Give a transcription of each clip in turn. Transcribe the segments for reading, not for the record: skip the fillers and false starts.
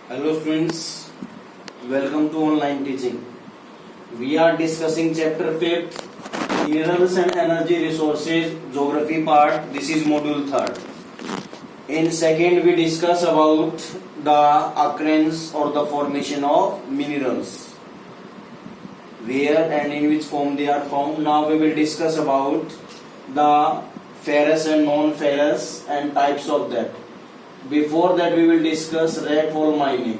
Hello students, welcome to online teaching. We are discussing chapter 5th, Minerals and Energy Resources, Geography part. This is module 3rd. In second we discuss about the occurrence or the formation of minerals, where and in which form they are found. Now we will discuss about the ferrous and non-ferrous and types of that. Before that we will discuss rat hole mining.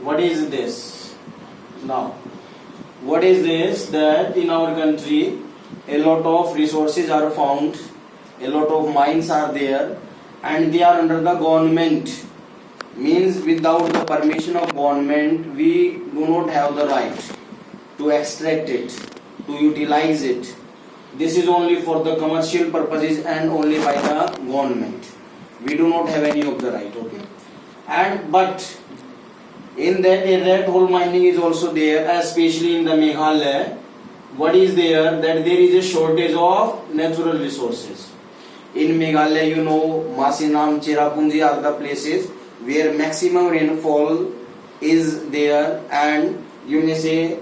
What is this? Now, what is this? That in our country a lot of resources are found, a lot of mines are there, and they are under the government. Means without the permission of government we do not have the right to extract it, to utilize it. This is only for the commercial purposes and only by the government. We do not have any of the right, okay? And but in that a rat hole mining is also there, especially in the Meghalaya. What is there? That there is a shortage of natural resources. In Meghalaya, you know, Masinam, Cherrapunji are the places where maximum rainfall is there, and you may say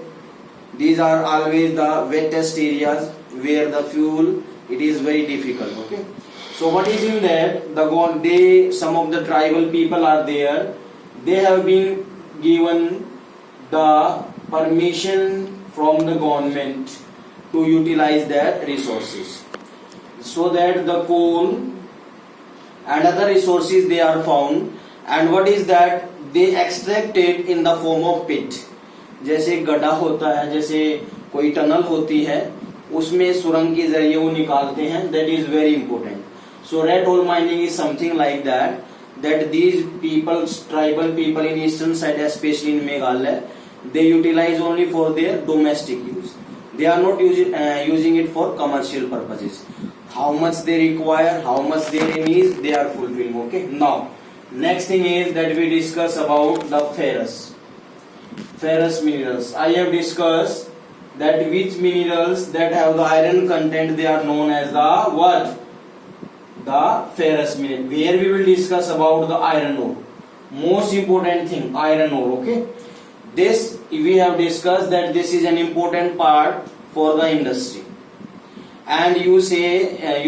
these are always the wettest areas where the fuel it is very difficult, okay? So what is in that? Some of the tribal people are there. They have been given the permission from the government to utilize their resources, so that the coal and other resources they are found. And what is that? They extract it in the form of pit. जैसे गड्ढा होता है, जैसे कोई tunnel होती है, उसमें सुरंग के जरिए वो निकालते हैं. That is very important. So rat hole mining is something like that. That these people, tribal people in eastern side, especially in Meghalaya, they utilize only for their domestic use. They are not using it for commercial purposes. How much they require, how much their needs, they are fulfilling. Okay. Now, next thing is that we discuss about the ferrous minerals. I have discussed that which minerals that have the iron content, they are known as the what? The ferrous mineral. Where we will discuss about the iron ore. Most important thing, iron ore. Okay. This we have discussed that this is an important part for the industry. And you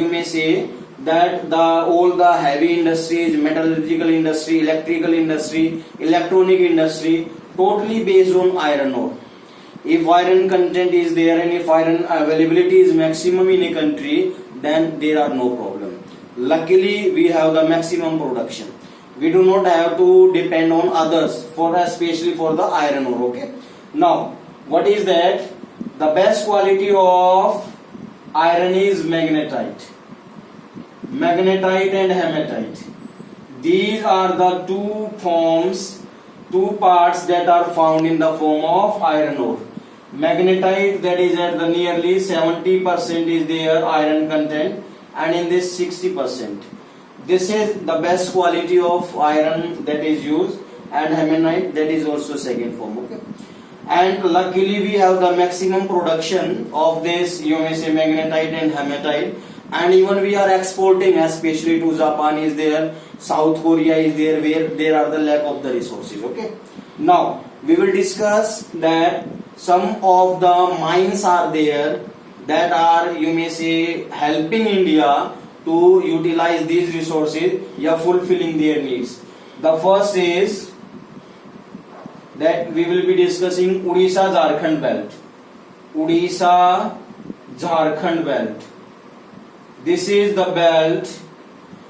may say that all the heavy industries, metallurgical industry, electrical industry, electronic industry, totally based on iron ore. If iron content is there and if iron availability is maximum in a country, then there are no problem. Luckily, we have the maximum production. We do not have to depend on others especially for the iron ore. Okay. Now, what is that? The best quality of iron is magnetite. Magnetite and hematite. These are the two parts that are found in the form of iron ore. Magnetite, that is at the nearly 70% is their iron content, and in this 60%. This is the best quality of iron that is used, and hematite, that is also second form. Okay. And luckily we have the maximum production of this, you may say, magnetite and hematite, and even we are exporting, especially to Japan is there, South Korea is there, where there are the lack of the resources. Okay. Now we will discuss that some of the mines are there that are, you may say, helping India to utilize these resources, fulfilling their needs. The first is that we will be discussing Odisha Jharkhand belt. Odisha Jharkhand belt. This is the belt,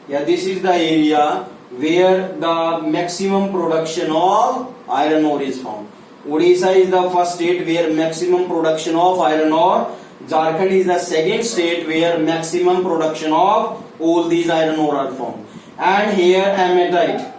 this is the area where the maximum production of iron ore is found. Odisha is the first state where maximum production of iron ore. Jharkhand is the second state where maximum production of all these iron ore are found. And here hematite.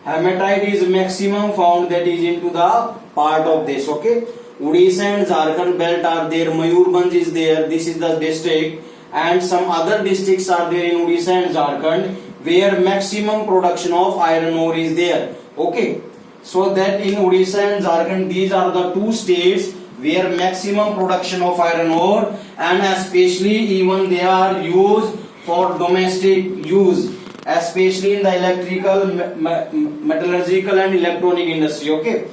Hematite is maximum found, that is into the part of this. Okay. Odisha and Jharkhand belt are there. Mayurbhanj is there. This is the district. And some other districts are there in Odisha and Jharkhand where maximum production of iron ore is there. Okay. So that in Odisha and Jharkhand, these are the two states where maximum production of iron ore, and especially even they are used for domestic use. especially in the electrical, metallurgical and electronic industry. Okay.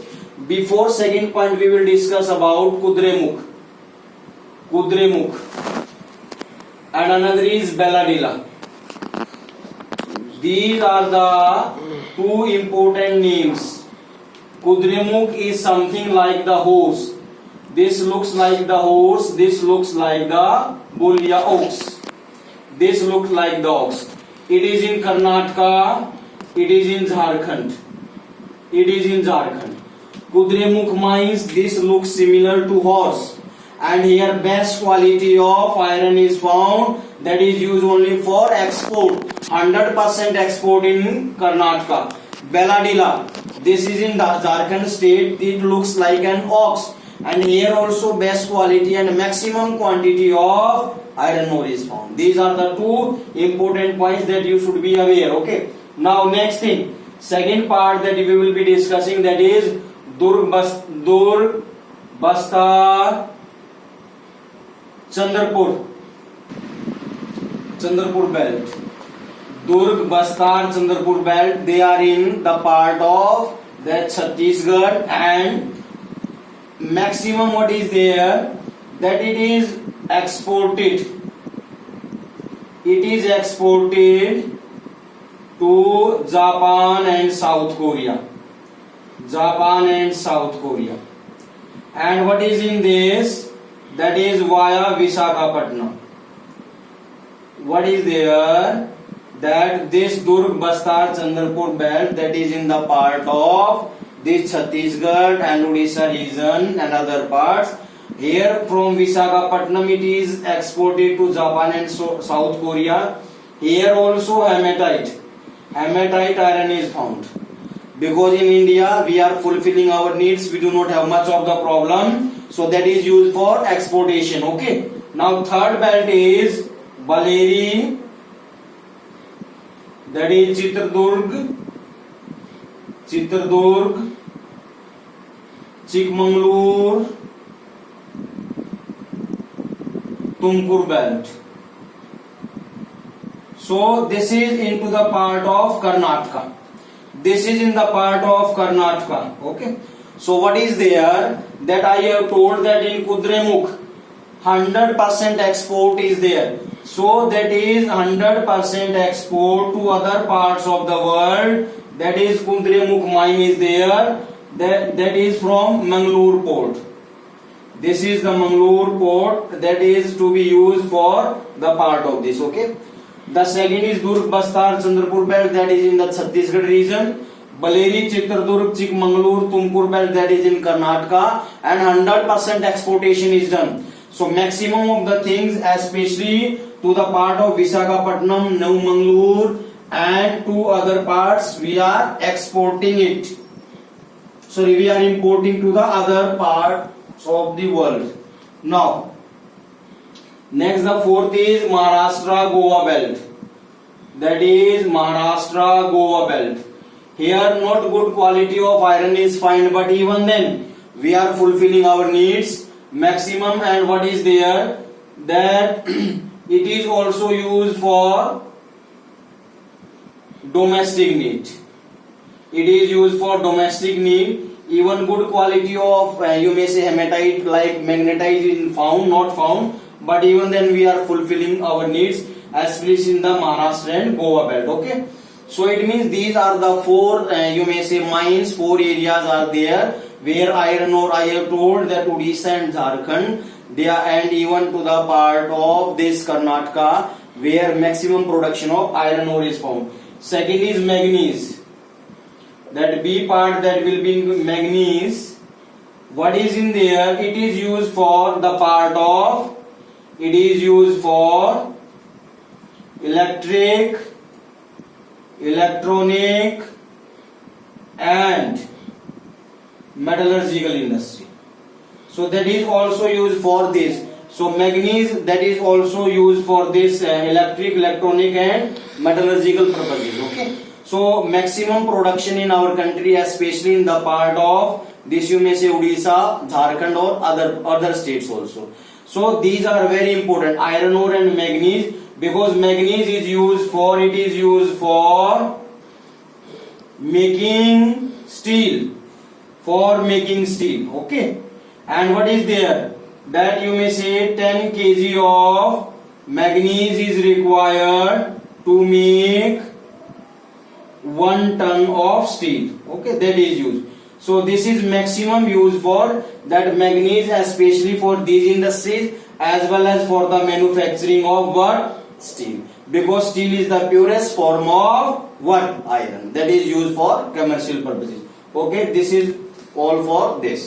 Before second point, we will discuss about Kudremukh, and another is Belladilla. These are the two important names. Kudremukh is something like the horse. This looks like the horse. This looks like the bull ya ox. This looks like the ox. It is in Karnataka. It is in Jharkhand. Kudremukh mines. This looks similar to horse. And here best quality of iron is found. That is used only for export. 100% export in Karnataka. Belladilla. This is in the Jharkhand state. It looks like an ox. And here also best quality and maximum quantity of iron ore is found. These are the two important points that you should be aware. Okay. Now next thing, second part that we will be discussing, that is Durg Bastar Chandrapur belt. Durg, Bastar, Chandrapur belt, they are in the part of the Chhattisgarh, and maximum what is there, that it is exported. It is exported to Japan and South Korea. And what is in this? That is via Visakhapatnam. What is there? That this Durg, Bastar, Chandrapur belt, that is in the part of this Chhattisgarh and Odisha region and other parts. Here from Visakhapatnam it is exported to Japan and South Korea. Here also hematite iron is found. Because in India we are fulfilling our needs, we do not have much of the problem. So that is used for exportation. Okay. Now third belt is Baleri, that is Chitradurg, Chikmagalur, Tumkur belt. So this is into the part of Karnataka. Okay. So what is there? That I have told that in Kudremukh 100% export is there. So that is 100% export to other parts of the world. That is Kudremukh mine is there. That is from Mangalore port. This is the Mangalore port that is to be used for the part of this. Okay. The second is Durg, Bastar, Chandrapur belt, that is in the Chhattisgarh region. Baleri, Chitradurg, Chikmagalur, Tumkur belt, that is in Karnataka, and 100% exportation is done. So maximum of the things, especially to the part of Visakhapatnam, New Mangalore, and to other parts, we are exporting it. So we are importing to the other parts of the world. Now, next the fourth is Maharashtra Goa belt. That is Maharashtra Goa belt. Here not good quality of iron is found, but even then we are fulfilling our needs maximum. And what is there, that it is also used for domestic need. Even good quality of you may say hematite like magnetite is found, not found, but even then we are fulfilling our needs, especially in the Maharashtra and Goa belt. Okay. So it means these are the four you may say mines, 4 areas are there where iron ore, I have told that Odisha and Jharkhand, they are, and even to the part of this Karnataka where maximum production of iron ore is found. Second is manganese. That B part, that will be manganese. What is in there? It is used for the part of, it is used for electric, electronic and metallurgical industry. So that is also used for this. So manganese, that is also used for this electric, electronic and metallurgical purposes. Okay. So maximum production in our country, especially in the part of this you may say Odisha, Jharkhand or other states also. So these are very important, iron ore and manganese, because manganese is used for making steel, okay. And what is there, that you may say 10 kg of manganese is required to make 1 ton of steel, okay, that is used. So this is maximum use for that manganese, especially for these industries as well as for the manufacturing of what? Steel. Because steel is the purest form of what? Iron, that is used for commercial purposes. Okay, this is all for this.